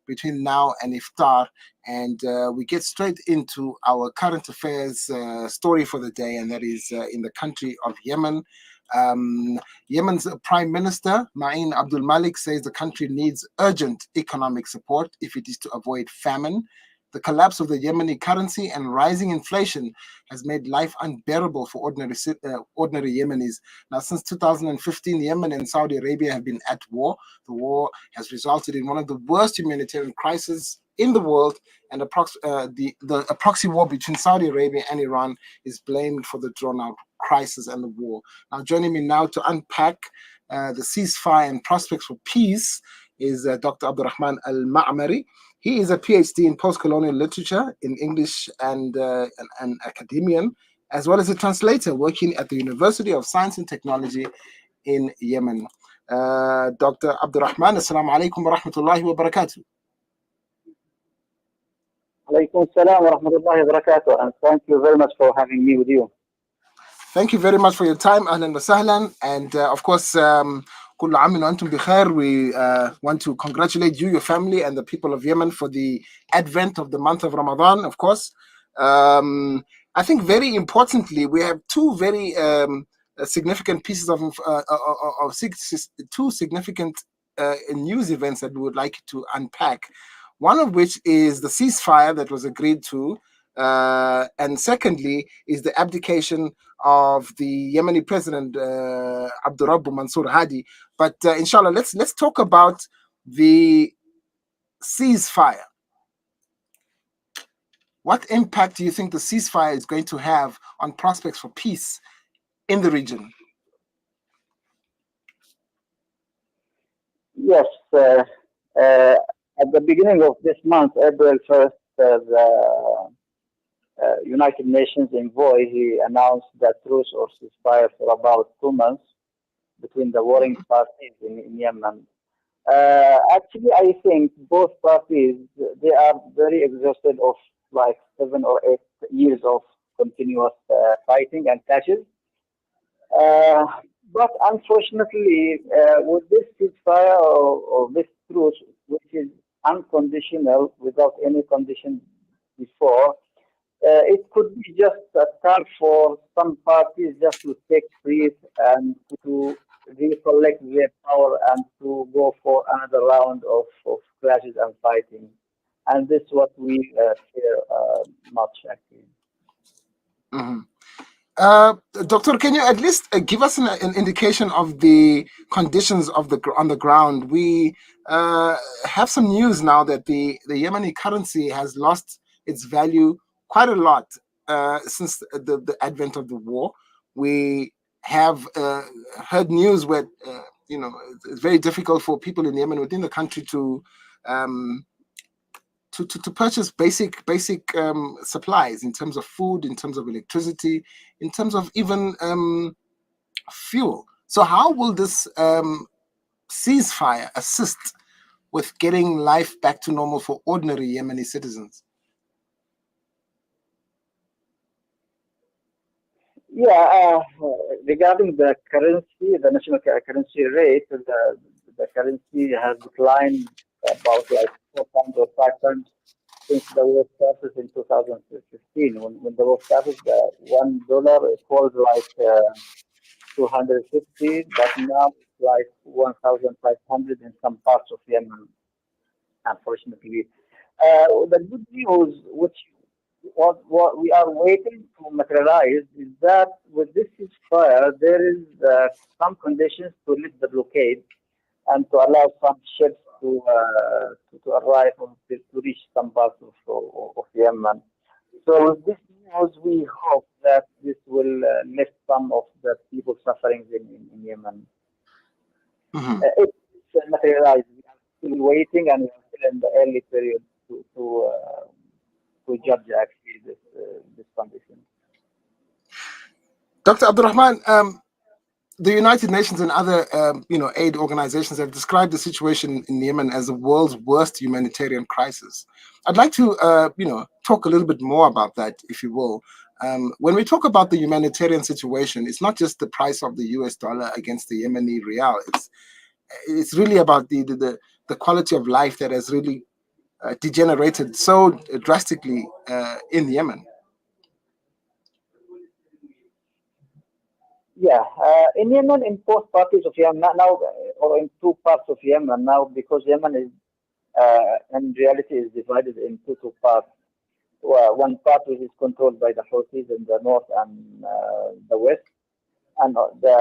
between now and iftar, and we get straight into our current affairs story for the day, and that is in the country of Yemen. Yemen's Prime Minister Ma'in Abdul Malik says the country needs urgent economic support if it is to avoid famine. The collapse of the Yemeni currency and rising inflation has made life unbearable for ordinary Yemenis. Now, since 2015, Yemen and Saudi Arabia have been at war. The war has resulted in one of the worst humanitarian crises in the world, and a proxy war between Saudi Arabia and Iran is blamed for the drawn-out crisis and the war. Now, joining me now to unpack the ceasefire and prospects for peace is Dr. Abdurrahman Al-Ma'mari. He is a PhD in post-colonial literature in English and an academician, as well as a translator working at the University of Science and Technology in Yemen. Dr. Abdurrahman, assalamu alaikum wa rahmatullahi wa barakatuh. Alaikum salam wa rahmatullahi wa barakatuh, and thank you very much for having me with you. Thank you very much for your time, ahlan wa sahlan, and of course, كل عام وأنتم بخير. We want to congratulate you, your family, and the people of Yemen for the advent of the month of Ramadan, of course. I think very importantly, we have two very significant pieces of two significant news events that we would like to unpack. One of which is the ceasefire that was agreed to, and secondly is the abdication of the Yemeni president Abdurrabbu Mansour Hadi. But inshallah, let's talk about the ceasefire. What impact do you think the ceasefire is going to have on prospects for peace in the region? Yes, at the beginning of this month, April 1st, the United Nations envoy, he announced that truce or ceasefire for about 2 months between the warring parties in Yemen. Actually, I think both parties, they are very exhausted of like 7 or 8 years of continuous fighting and clashes. But unfortunately, with this ceasefire or this truce, which is unconditional, without any condition before, it could be just a time for some parties just to take breath and to recollect their power and to go for another round of clashes and fighting. And this is what we fear much, actually. Mm-hmm. Doctor, can you at least give us an indication of the conditions of on the ground? We have some news now that the Yemeni currency has lost its value quite a lot since the advent of the war. We have heard news where it's very difficult for people in Yemen within the country to purchase basic supplies in terms of food, in terms of electricity, in terms of even fuel. So how will this ceasefire assist with getting life back to normal for ordinary Yemeni citizens? Yeah, regarding the currency, the national currency rate, the currency has declined about like 4 times or 5 times since the war started in 2015. When the war started, the $1 equals like 250, but now it's like 1,500 in some parts of Yemen, unfortunately. The good news, which what we are waiting to materialize, is that with this ceasefire, there is some conditions to lift the blockade and to allow some ships to arrive or to reach some parts of Yemen. So with this news, we hope that this will lift some of the people suffering in Yemen. Mm-hmm. If it's materialized, we are still waiting and we are still in the early period to judge actually this condition. Dr. Abdurrahman, the United Nations and other aid organizations have described the situation in Yemen as the world's worst humanitarian crisis. I'd like to talk a little bit more about that, if you will. When we talk about the humanitarian situation, it's not just the price of the US dollar against the Yemeni rial. It's really about the quality of life that has really degenerated so drastically in Yemen. Yeah, in Yemen, in both parties of Yemen now, or in two parts of Yemen now, because Yemen is in reality is divided into two parts. One part which is controlled by the Houthis in the north and the west, and the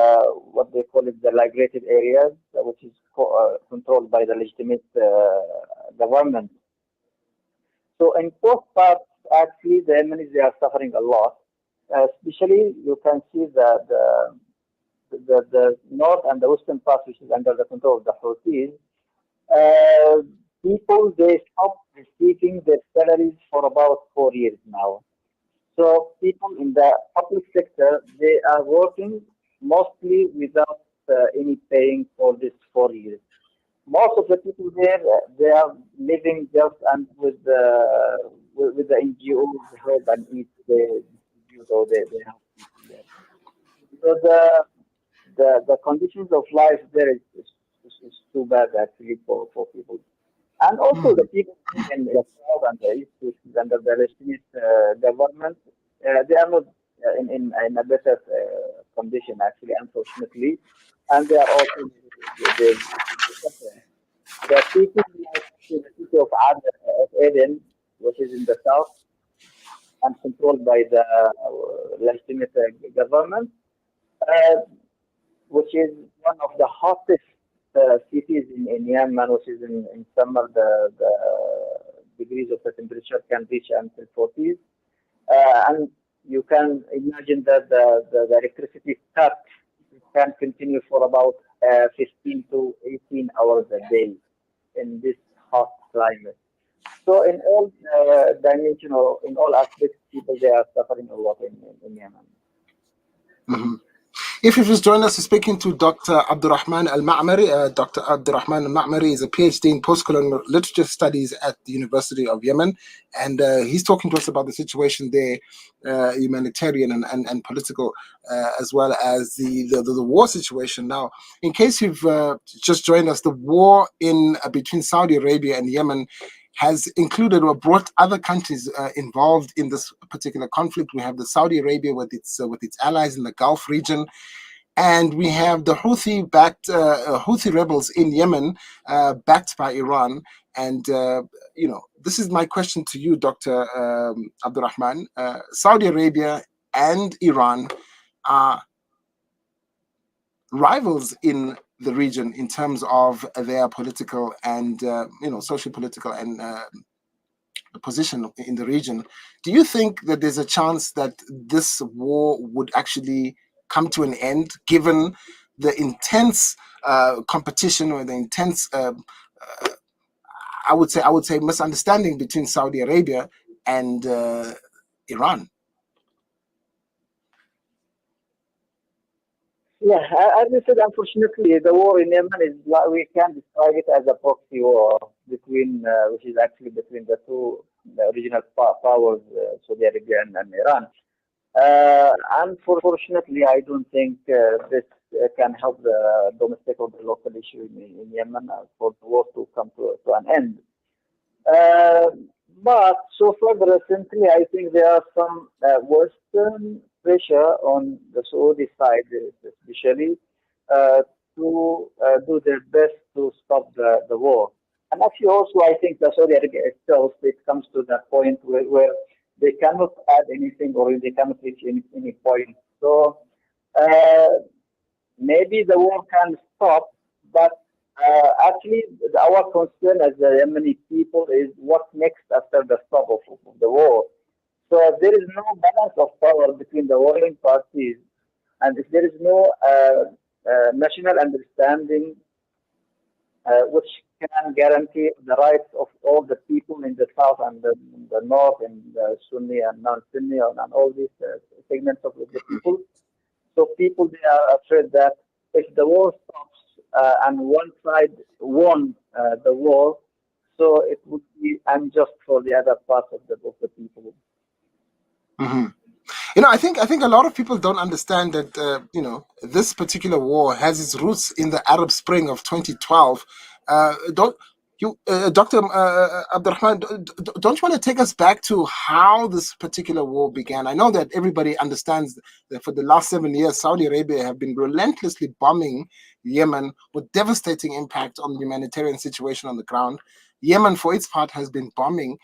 what they call it the liberated areas, which is controlled by the legitimate government. So in both parts, actually, the Yemenis they are suffering a lot. Especially, you can see that the north and the western part, which is under the control of the Houthis, uh, people they stopped receiving their salaries for about 4 years now. So people in the public sector they are working mostly without any paying for this 4 years. Most of the people there they are living just and with the NGOs help and eat they distribute or they help people there. So the conditions of life there is too bad actually for people. And also the Mm, people in the south and the east, which is under the legitimate government, they are not in a better condition actually, unfortunately. And they are also suffering. The people like the city of Eden, which is in the south and controlled by the legitimate government, uh, which is one of the hottest cities in Yemen, which is in summer, the degrees of the temperature can reach until 40s. And you can imagine that the electricity cut can continue for about 15 to 18 hours a day in this hot climate. So in all dimension or in all aspects, people they are suffering a lot in Yemen. mhm. If you just joined us, we're speaking to Dr. Abdurrahman Al Ma'mari. Dr. Abdurrahman Al Ma'mari is a PhD in post-colonial literature studies at the University of Yemen, and he's talking to us about the situation there, humanitarian and political, as well as the war situation. Now, in case you've just joined us, the war in between Saudi Arabia and Yemen has included or brought other countries involved in this particular conflict. We have the Saudi Arabia with its allies in the Gulf region, and we have the Houthi rebels in Yemen, backed by Iran. And this is my question to you, Dr. Abdurrahman. Saudi Arabia and Iran are rivals in the region in terms of their political and social political and position in the region. Do you think that there's a chance that this war would actually come to an end, given the intense competition or the intense, I would say, misunderstanding between Saudi Arabia and Iran? Yeah, as you said, unfortunately, the war in Yemen is we can describe it as a proxy war between, which is actually between the two the original powers, Saudi Arabia and Iran. Unfortunately, I don't think this can help the domestic or the local issue in Yemen for the war to come to an end. Uh, but so far, recently, I think there are some Western pressure on the Saudi side, especially, uh, to do their best to stop the war. And actually, also, I think the Saudi Arabia itself, it comes to that point where they cannot add anything or they cannot reach any point. So, uh, maybe the war can stop, but actually, our concern as the Yemeni people is what next after the stop of the war. So if there is no balance of power between the warring parties, and if there is no national understanding which can guarantee the rights of all the people in the south and the north, and the Sunni and non-Sunni, and all these segments of the people, so people they are afraid that if the war stops and one side won the war, so it would be unjust for the other part of the people. Hmm. I think a lot of people don't understand that this particular war has its roots in the Arab Spring of 2012. Don't Dr. Abdurrahman, don't you want to take us back to how this particular war began? I know that everybody understands that for the last 7 years, Saudi Arabia have been relentlessly bombing Yemen with devastating impact on the humanitarian situation on the ground. Yemen, for its part, has been bombing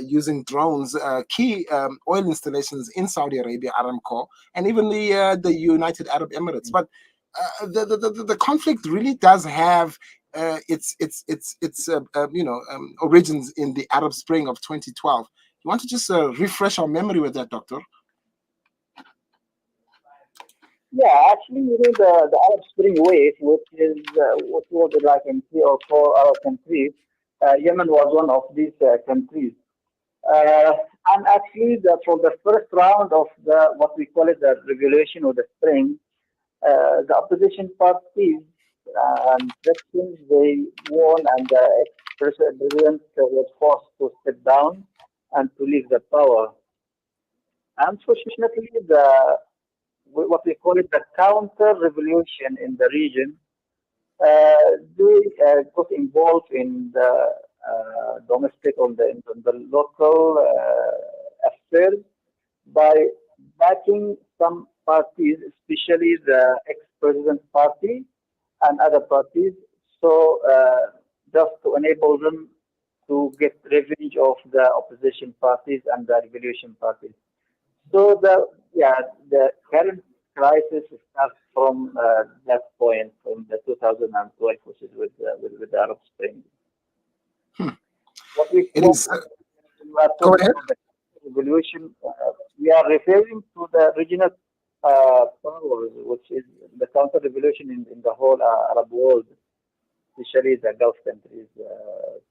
using drones key oil installations in Saudi Arabia, Aramco, and even the United Arab Emirates. But the conflict really does have its origins in the Arab Spring of 2012. You want to just refresh our memory with that, Doctor? Yeah, actually, the Arab Spring wave, which was like in 3 or 4 Arab countries, Yemen was one of these countries. Uh, and actually, for the first round of the what we call it the revolution or the spring, the opposition parties and Christians they won, and the ex-president was forced to step down and to leave the power. Unfortunately, what we call it the counter revolution in the region, they got involved in the domestic on the local affairs by backing some parties, especially the ex-president party and other parties, so just to enable them to get revenge of the opposition parties and the revolution parties. So the current crisis starts from that point, from the 2012, which is with the Arab Spring. Hmm. What we It what, is. when we are Go talking ahead. about the revolution, we are referring to the regional powers, which is the counter revolution in the whole Arab world, especially the Gulf countries,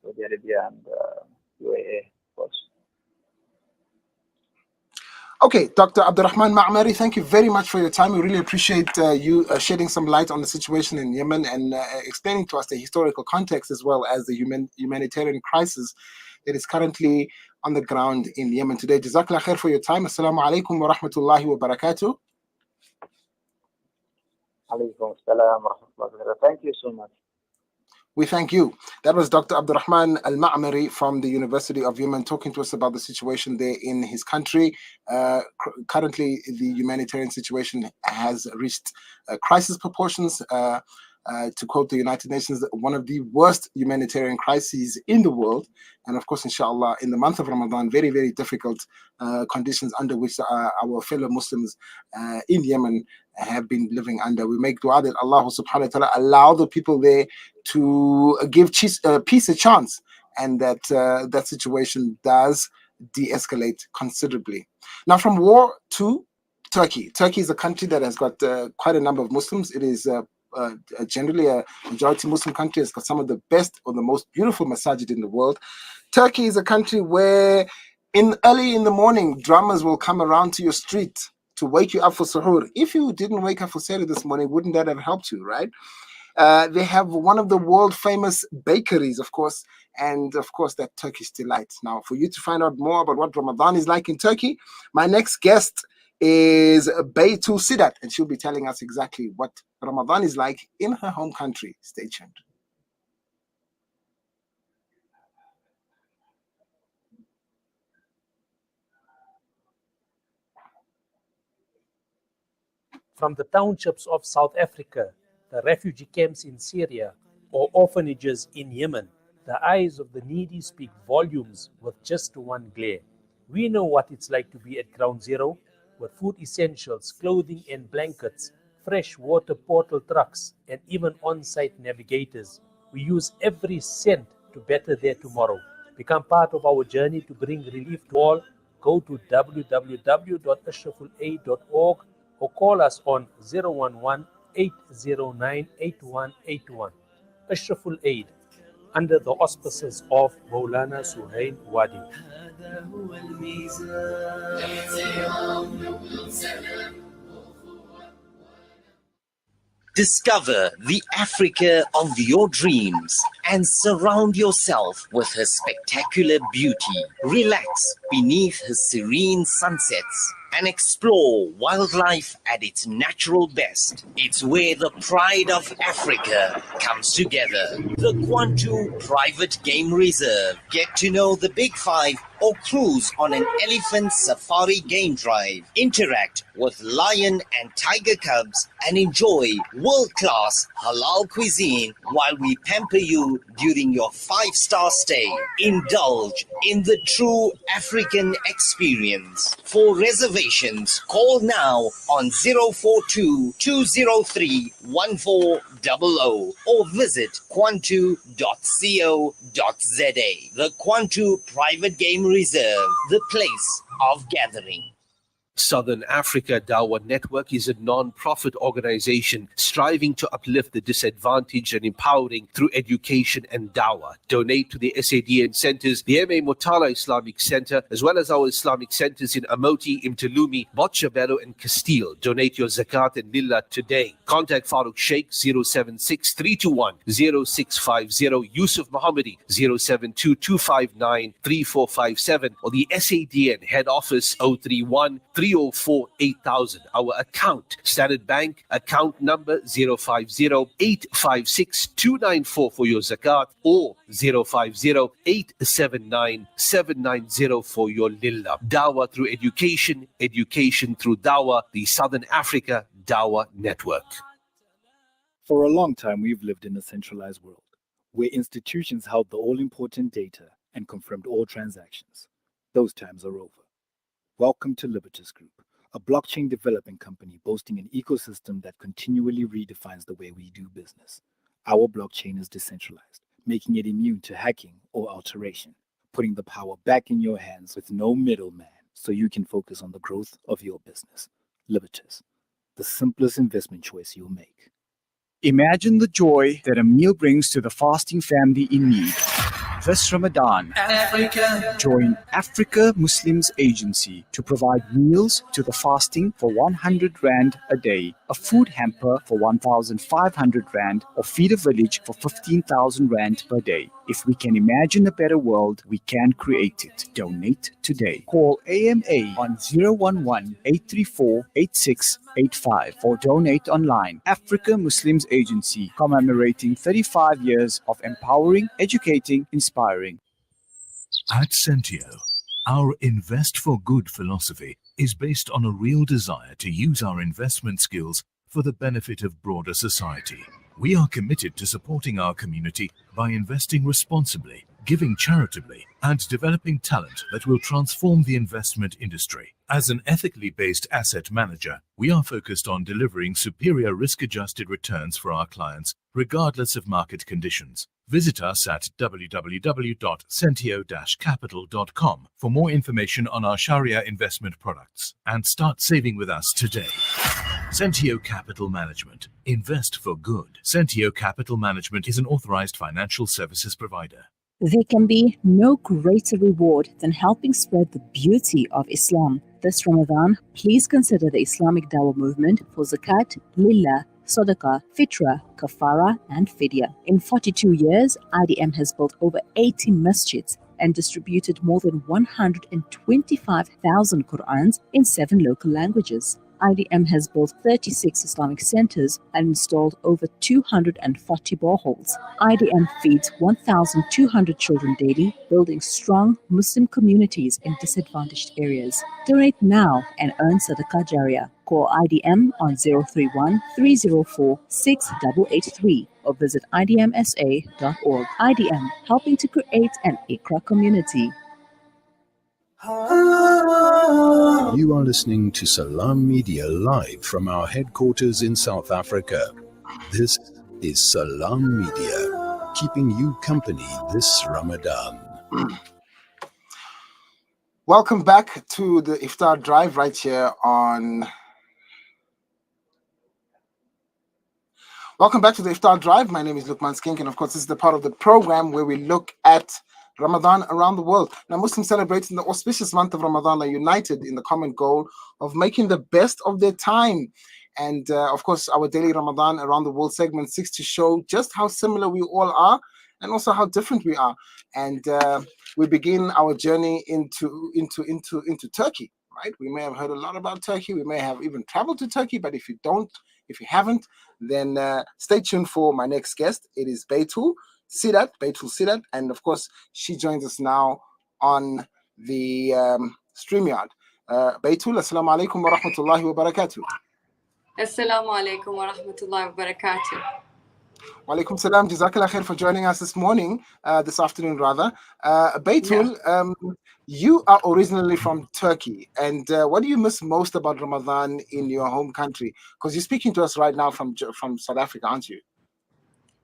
Saudi Arabia and UAE, of course. Okay, Dr. Abdurrahman Ma'mari, thank you very much for your time. We really appreciate you shedding some light on the situation in Yemen and explaining to us the historical context as well as the humanitarian crisis that is currently on the ground in Yemen today. Jazakallah khair for your time. Assalamu alaikum wa rahmatullahi wa barakatuh. Alaikum salam wa rahmatullahi wa barakatuh. Thank you so much. We thank you. That was Dr. Abdurrahman Al Ma'mari from the University of Yemen talking to us about the situation there in his country. Currently, the humanitarian situation has reached crisis proportions. To quote the United Nations, one of the worst humanitarian crises in the world. And of course, inshallah, in the month of Ramadan, very, very difficult conditions under which our fellow Muslims in Yemen have been living under. We make dua that Allah subhanahu wa ta'ala allow the people there to give peace a chance, and that that situation does de-escalate considerably. Now, from war to Turkey. Turkey is a country that has got quite a number of Muslims. It is generally a majority Muslim country. It's got some of the best or the most beautiful masajid in the world. Turkey is a country where early in the morning, drummers will come around to your street to wake you up for suhoor. If you didn't wake up for sehur this morning, wouldn't that have helped you, right? They have one of the world famous bakeries, of course, and of course that Turkish delight. Now, for you to find out more about what Ramadan is like in Turkey, my next guest is Baytu Sidat, and she'll be telling us exactly what Ramadan is like in her home country. Stay tuned. From the townships of South Africa, the refugee camps in Syria, or orphanages in Yemen, the eyes of the needy speak volumes with just one glare. We know what it's like to be at ground zero, with food essentials, clothing and blankets, fresh water portal trucks, and even on-site navigators. We use every cent to better their tomorrow. Become part of our journey to bring relief to all. Go to www.ashrafulaid.org or call us on 011-809-8181. Ashraful Aid, under the auspices of Maulana Suhail Wadi. Discover the Africa of your dreams and surround yourself with her spectacular beauty. Relax beneath her serene sunsets and explore wildlife at its natural best. It's where the pride of Africa comes together. The Kwantu Private Game Reserve. Get to know the Big Five or cruise on an elephant safari game drive. Interact with lion and tiger cubs and enjoy world-class halal cuisine while we pamper you during your 5-star stay. Indulge in the true African experience. For reservations, call now on 042 203 1400 or visit kwantu.co.za. The Kwantu Private Game Reserve, the place of gathering. Southern Africa Dawah Network is a non-profit organization striving to uplift the disadvantaged and empowering through education and dawah. Donate to the SADN centers, the MA Mutala Islamic Center, as well as our Islamic centers in Amoti, Imtalumi, Botshabelo and Castile. Donate your zakat and lillah today. Contact Farooq Sheikh 076 321 0650, Yusuf Mohammadi 072 259 3457, or the SADN head office 031 304 8000. Our account, Standard Bank, account number 050-856-294 for your zakat, or 050-879-790 for your lillah. Dawah through education, education through dawah, the Southern Africa Dawah Network. For a long time, we've lived in a centralized world, where institutions held the all-important data and confirmed all transactions. Those times are over. Welcome to Libertas Group, a blockchain development company boasting an ecosystem that continually redefines the way we do business. Our blockchain is decentralized, making it immune to hacking or alteration, putting the power back in your hands with no middleman, so you can focus on the growth of your business. Libertas, the simplest investment choice you'll make. Imagine the joy that a meal brings to the fasting family in need. This Ramadan, Africa. Join Africa Muslims Agency to provide meals to the fasting for 100 Rand a day, a food hamper for 1,500 Rand, or feed a village for 15,000 Rand per day. If we can imagine a better world, we can create it. Donate today. Call AMA on 011-834-8685 or donate online. Africa Muslims Agency, commemorating 35 years of empowering, educating, inspiring. At Sentio, our Invest for Good philosophy is based on a real desire to use our investment skills for the benefit of broader society. We are committed to supporting our community by investing responsibly, giving charitably, and developing talent that will transform the investment industry. As an ethically based asset manager, we are focused on delivering superior risk-adjusted returns for our clients, regardless of market conditions. Visit us at www.sentio-capital.com for more information on our Sharia investment products, and start saving with us today. Sentio Capital Management. Invest for good. Sentio Capital Management is an authorized financial services provider. There can be no greater reward than helping spread the beauty of Islam. This Ramadan, please consider the Islamic Dawah movement for zakat, lillah, sadaqah, fitra, kafara, and fidya. In 42 years, IDM has built over 80 masjids and distributed more than 125,000 Qur'ans in 7 local languages. IDM has built 36 Islamic centers and installed over 240 boreholes. IDM feeds 1,200 children daily, building strong Muslim communities in disadvantaged areas. Donate now and earn Sadaqah Jariyah. Call IDM on 031-304-6883 or visit idmsa.org. IDM, helping to create an Iqra community. You are listening to Salam Media live from our headquarters in South Africa. This is Salam Media, keeping you company this Ramadan. Welcome back to the Iftar Drive right here on... Welcome back to the Iftar Drive. My name is Lukman Skink, and of course, this is the part of the program where we look at Ramadan around the world. Now, Muslims celebrating the auspicious month of Ramadan are united in the common goal of making the best of their time. And of course, our daily Ramadan around the world segment seeks to show just how similar we all are and also how different we are. And we begin our journey into Turkey. right? We may have heard a lot about Turkey. We may have even traveled to Turkey, but if you haven't, then stay tuned for my next guest. It is Beitul Sidat, and of course, she joins us now on the StreamYard. Beitul, assalamu alaikum wa rahmatullahi wa barakatuh. Assalamu alaikum wa rahmatullahi wa barakatuh. Walaikum salam. Jazakallah khair for joining us this afternoon rather. Beitul, you are originally from Turkey, and what do you miss most about Ramadan in your home country? Because you're speaking to us right now from South Africa, aren't you?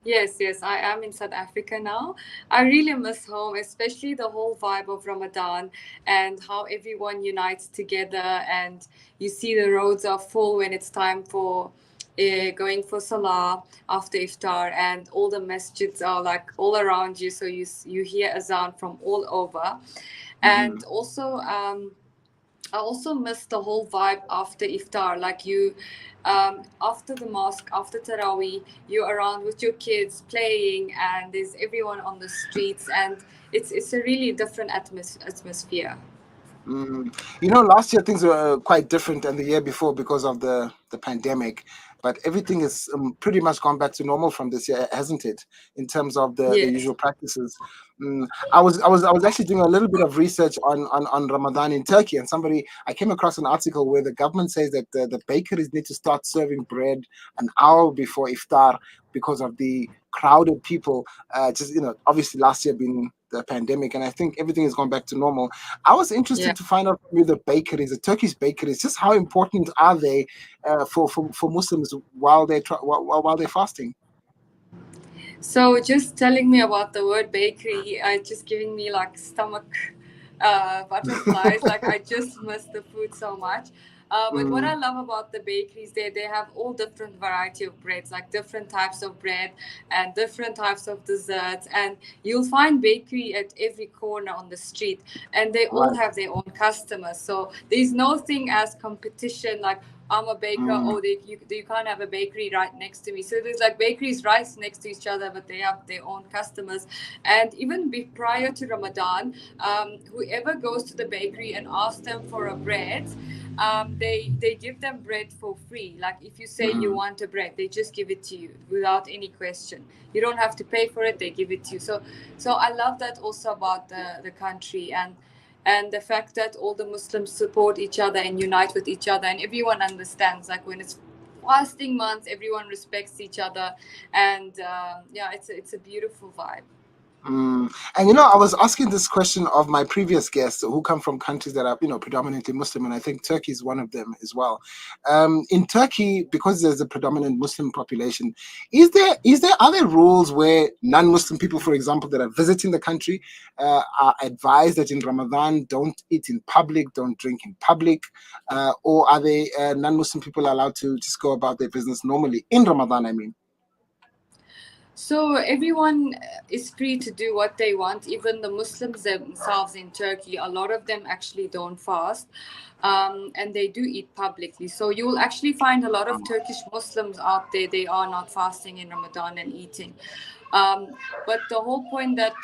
Yes, I am in South Africa now. I really miss home, especially the whole vibe of Ramadan and how everyone unites together, and you see the roads are full when it's time for going for Salah after iftar, and all the masjids are like all around you, so you hear azan from all over. And also I also miss the whole vibe after iftar, like you after the mosque, after Taraweeh, you're around with your kids playing, and there's everyone on the streets, and it's a really different atmosphere. Last year things were quite different than the year before because of the pandemic, but everything is pretty much gone back to normal from this year, hasn't it? In terms of the Yes. usual practices. I was actually doing a little bit of research on Ramadan in Turkey, and I came across an article where the government says that the bakeries need to start serving bread an hour before iftar because of the crowded people. Obviously last year being the pandemic, and I think everything has gone back to normal. I was interested to find out from you the Turkish bakeries, just how important are they for Muslims while they're fasting? So just telling me about the word bakery, just giving me like stomach butterflies. Like I just miss the food so much. But what I love about the bakeries, they have all different variety of breads, like different types of bread and different types of desserts. And you'll find bakery at every corner on the street, and they all have their own customers. So there's no thing as competition like I'm a baker. You can't have a bakery right next to me. So there's like bakeries right next to each other, but they have their own customers. And even prior to Ramadan, whoever goes to the bakery and asks them for a bread, they give them bread for free. Like if you say you want a bread, they just give it to you without any question. You don't have to pay for it; they give it to you. So I love that also about the country, and the fact that all the Muslims support each other and unite with each other, and everyone understands, like when it's fasting months, everyone respects each other, and it's a beautiful vibe. And I was asking this question of my previous guests who come from countries that are predominantly Muslim, and I think Turkey is one of them as well. In Turkey, because there's a predominant Muslim population, are there rules where non-Muslim people, for example, that are visiting the country are advised that in Ramadan don't eat in public, don't drink in public, or are they non-Muslim people allowed to just go about their business normally in Ramadan, I mean? So everyone is free to do what they want. Even the Muslims themselves in Turkey, a lot of them actually don't fast, and they do eat publicly. So you will actually find a lot of Turkish Muslims out there. They are not fasting in Ramadan and eating. But the whole point that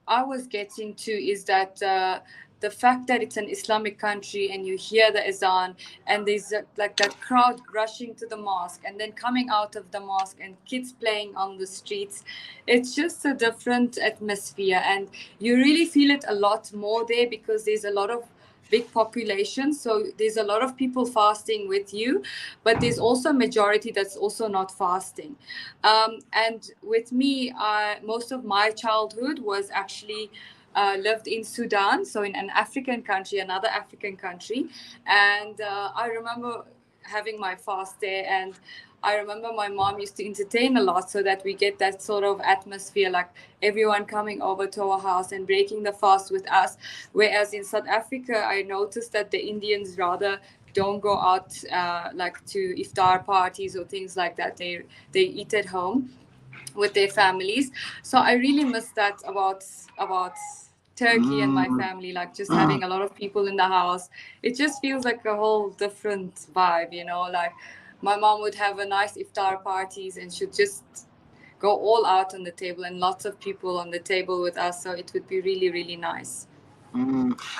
I was getting to is that the fact that it's an Islamic country and you hear the azan and there's like that crowd rushing to the mosque and then coming out of the mosque and kids playing on the streets, it's just a different atmosphere, and you really feel it a lot more there because there's a lot of big population, so there's a lot of people fasting with you, but there's also a majority that's also not fasting. And with me, most of my childhood was actually lived in Sudan, so in an African country, another African country. And I remember having my fast there, and I remember my mom used to entertain a lot so that we get that sort of atmosphere, like everyone coming over to our house and breaking the fast with us. Whereas in South Africa, I noticed that the Indians rather don't go out like to iftar parties or things like that. They eat at home with their families. So I really miss that about Turkey and my family, like just having a lot of people in the house. It just feels like a whole different vibe, like my mom would have a nice iftar parties and should just go all out on the table and lots of people on the table with us. So it would be really, really nice.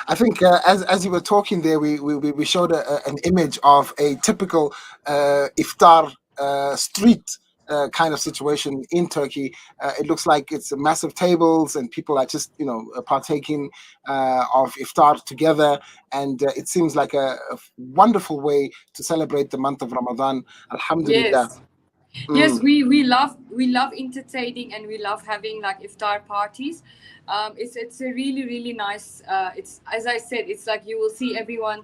I think as you were talking there, we showed an image of a typical iftar street kind of situation in Turkey. It looks like it's massive tables and people are just partaking of iftar together, and it seems like a wonderful way to celebrate the month of Ramadan. Alhamdulillah. Yes. Yes, we love entertaining, and we love having like iftar parties. It's a really nice. It's, as I said, it's like you will see everyone.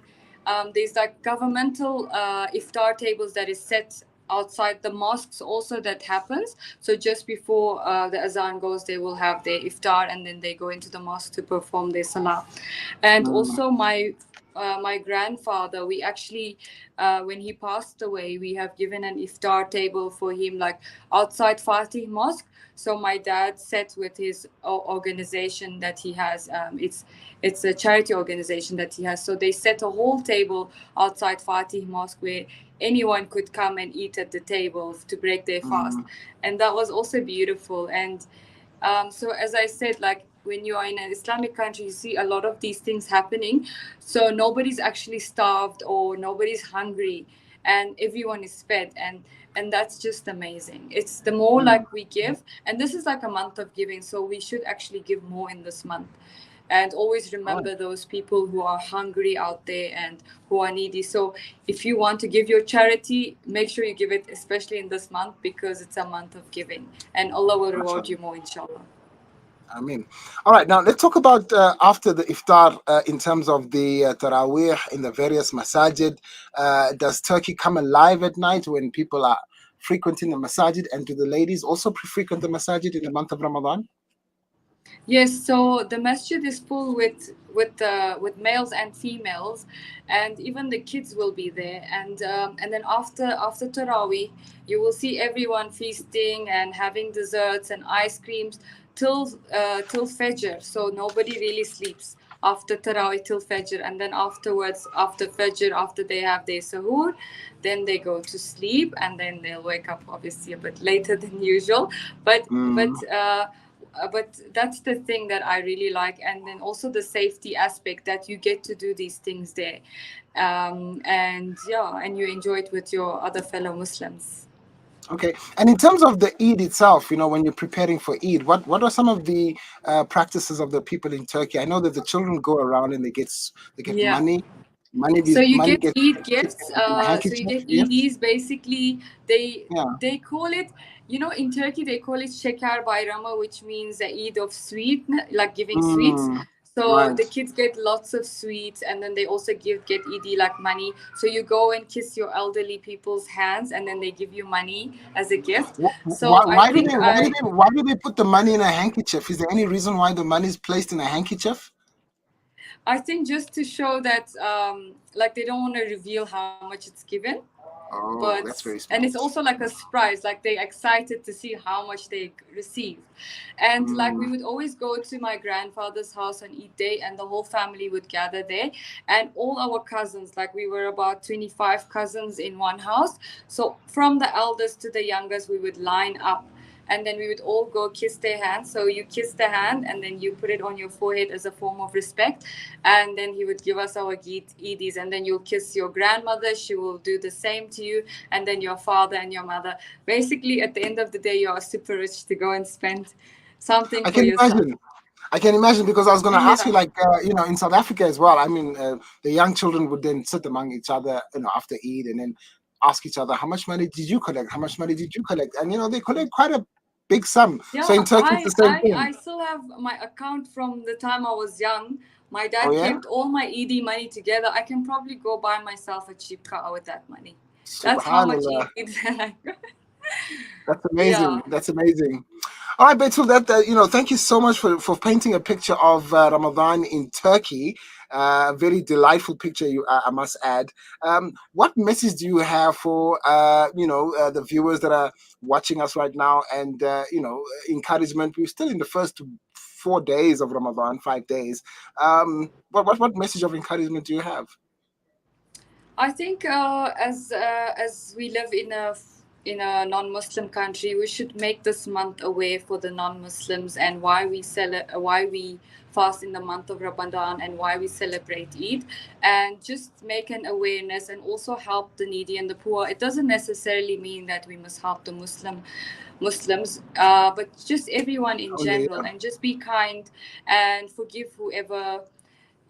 There's like governmental iftar tables that is set outside the mosques also that happens. So just before the azan goes, they will have their iftar, and then they go into the mosque to perform their salah. And also my grandfather, we actually when he passed away, we have given an iftar table for him like outside Fatih Mosque. So my dad sat with his organization that he has. It's a charity organization that he has. So they set a whole table outside Fatih Mosque where anyone could come and eat at the table to break their fast, and that was also beautiful. And so as I said, like when you are in an Islamic country, you see a lot of these things happening. So nobody's actually starved or nobody's hungry, and everyone is fed, and that's just amazing. It's the more like we give, and this is like a month of giving, so we should actually give more in this month. And always remember those people who are hungry out there and who are needy. So if you want to give your charity, make sure you give it, especially in this month, because it's a month of giving, and Allah will reward you more, inshallah. I mean, all right. Now let's talk about after the iftar in terms of the Taraweeh in the various masajid. Does Turkey come alive at night when people are frequenting the masajid, and do the ladies also frequent the masajid in the month of Ramadan? Yes, so the masjid is full with males and females, and even the kids will be there. And then after Taraweeh, you will see everyone feasting and having desserts and ice creams till Fajr. So nobody really sleeps after Taraweeh till Fajr, and then afterwards, after Fajr, after they have their sahur, then they go to sleep, and then they'll wake up obviously a bit later than usual. But that's the thing that I really like, and then also the safety aspect that you get to do these things there, and yeah, and you enjoy it with your other fellow Muslims. Okay, and in terms of the Eid itself, when you're preparing for Eid, what are some of the practices of the people in Turkey? I know that the children go around and they get Yeah. money. So you Money get gets Eid put gifts. in a So you handkerchief. get Yes. EDs. Basically, they Yeah. they call it. In Turkey they call it Şeker Bayramı, which means the Eid of sweet, like giving sweets. So Right. the kids get lots of sweets, and then they also get ED like money. So you go and kiss your elderly people's hands, and then they give you money as a gift. So I Why do think they why do they put the money in a handkerchief? Is there any reason why the money is placed in a handkerchief? I think just to show that like they don't want to reveal how much it's given. Oh, that's very And it's smart. also like a surprise, like they're excited to see how much they received. And like we would always go to my grandfather's house on Eid day, and the whole family would gather there, and all our cousins, like we were about 25 cousins in one house, so from the eldest to the youngest we would line up, and then we would all go kiss their hands. So you kiss the hand, and then you put it on your forehead as a form of respect, and then he would give us our Eidis, and then you'll kiss your grandmother, she will do the same to you, and then your father and your mother. Basically, at the end of the day, you are super rich to go and spend something I for can yourself. imagine. I can imagine, because I was going to ask you, Yeah. like, in South Africa as well. I mean, the young children would then sit among each other, after Eid, and then ask each other, how much money did you collect? How much money did you collect? And, they collect quite a big sum. Yeah, So in Turkey, it's the same thing. I still have my account from the time I was young. My dad Oh, yeah? kept all my ED money together. I can probably go buy myself a cheap car with that money. That's how much Subhanallah. ED. That's amazing. Yeah. That's amazing. All right, Betul, thank you so much for painting a picture of Ramadan in Turkey. Very delightful picture, I must add. What message do you have for the viewers that are watching us right now, and encouragement? We're still in the first 4 days of Ramadan, 5 days. What message of encouragement do you have? I think as we live in a in a non-Muslim country, we should make this month aware for the non-Muslims and why we fast in the month of Ramadan and why we celebrate Eid, and just make an awareness and also help the needy and the poor. It doesn't necessarily mean that we must help the Muslims, but just everyone in Oh, yeah, general, yeah. and just be kind and forgive whoever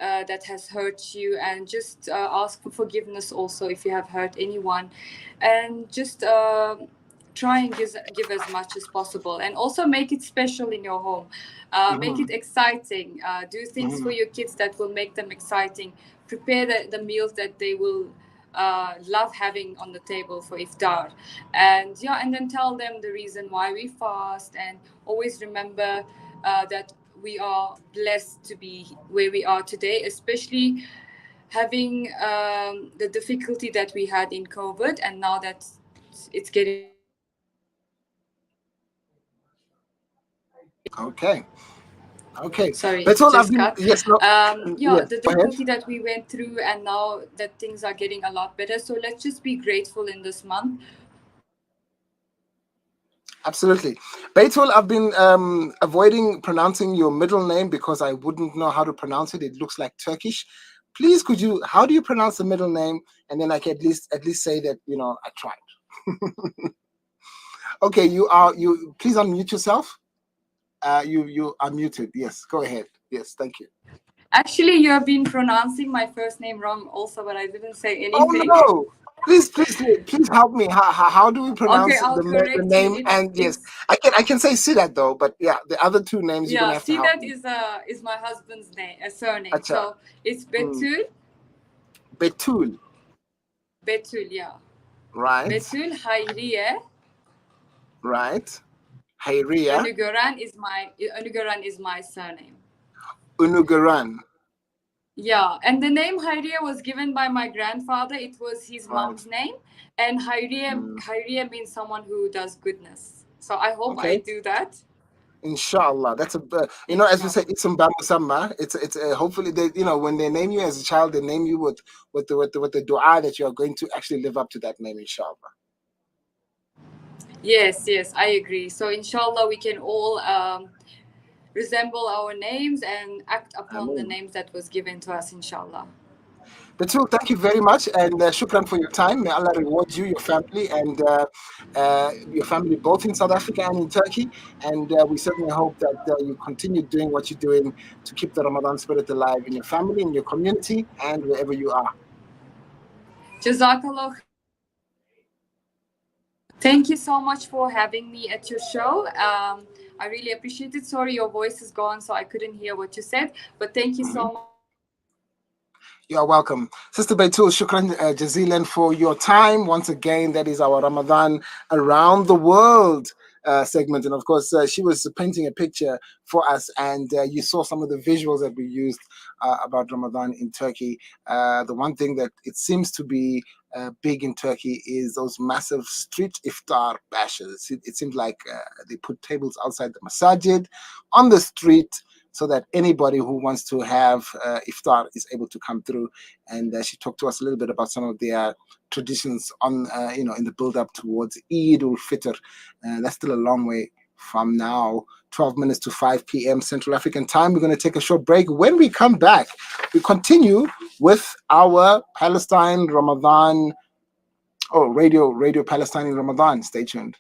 that has hurt you, and just ask for forgiveness also if you have hurt anyone, and just try and give as much as possible, and also make it special in your home. Make Mhm, it exciting. Do things for mhm. your kids that will make them exciting. Prepare the meals that they will love having on the table for iftar, and yeah, and then tell them the reason why we fast, and always remember that we are blessed to be where we are today, especially having the difficulty that we had in COVID, and now that it's getting Okay. Okay. sorry, That's it all I've just been. cut. Yes. No. Yeah, Yes. the Go ahead. difficulty that we went through, and now that things are getting a lot better, so let's just be grateful in this month. Absolutely. Beitul, I've been avoiding pronouncing your middle name because I wouldn't know how to pronounce it. It looks like Turkish. Please, could you? How do you pronounce the middle name? And then I can at least say that I tried. Okay. You are you. Please unmute yourself. You are muted. Yes. Go ahead. Yes. Thank you. Actually, you have been pronouncing my first name wrong also, but I didn't say Oh anything. no! Please help me. How do we Okay, pronounce I'll the correct you. name? And yes, It's I can say Sidat though, but yeah, the other two names you're gonna Yeah, have to help Sidat me. is my husband's name, a surname. Acha. So it's Mm. Betul, Betul, Betul, yeah, right? Betul Hayriye. Right. Hayria Önugoran is my surname. Unugaran. Yeah, and the name Hayriye was given by my grandfather. It was his Right. mom's name, and Mm. Hayriye means someone who does goodness. So I hope I Okay. do that. Inshallah. That's as we say, Inshallah. it's Sama. It's hopefully they when they name you as a child, they name you with the dua that you are going to actually live up to that name, inshallah. Yes, I agree. So inshallah, we can all resemble our names and act upon the Ameen. names that was given to us, inshallah. Batul, thank you very much, and shukran for your time. May Allah reward you, your family both in South Africa and in Turkey. And we certainly hope that you continue doing what you're doing to keep the Ramadan spirit alive in your family, in your community, and wherever you are. Jazakallah. Thank you so much for having me at your show. I really appreciate it. Sorry, your voice is gone, so I couldn't hear what you said. But thank you so much. You are welcome. Sister Baitul, shukran jazilan for your time. Once again, that is our Ramadan Around the World segment. And of course, she was painting a picture for us, and you saw some of the visuals that we used about Ramadan in Turkey. The one thing that it seems to be big in Turkey is those massive street iftar bashes. It seems like they put tables outside the masajid on the street, so that anybody who wants to have iftar is able to come through. And she talked to us a little bit about some of their traditions on, in the build up towards Eid ul Fitr. That's still a long way from now. 12 minutes to 5 p.m. Central African time. We're going to take a short break. When we come back, we continue with our Palestine Ramadan, Radio Palestine in Ramadan. Stay tuned.